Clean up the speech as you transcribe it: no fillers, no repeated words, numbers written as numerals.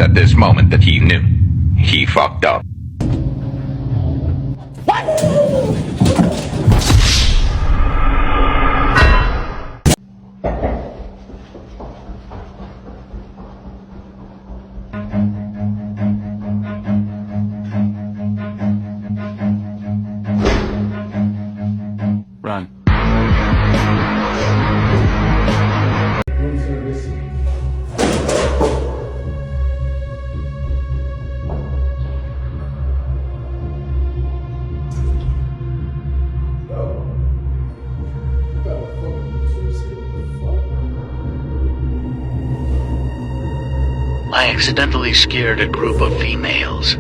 at this moment that he knew. He fucked up. Run. Room service. I accidentally scared a group of females.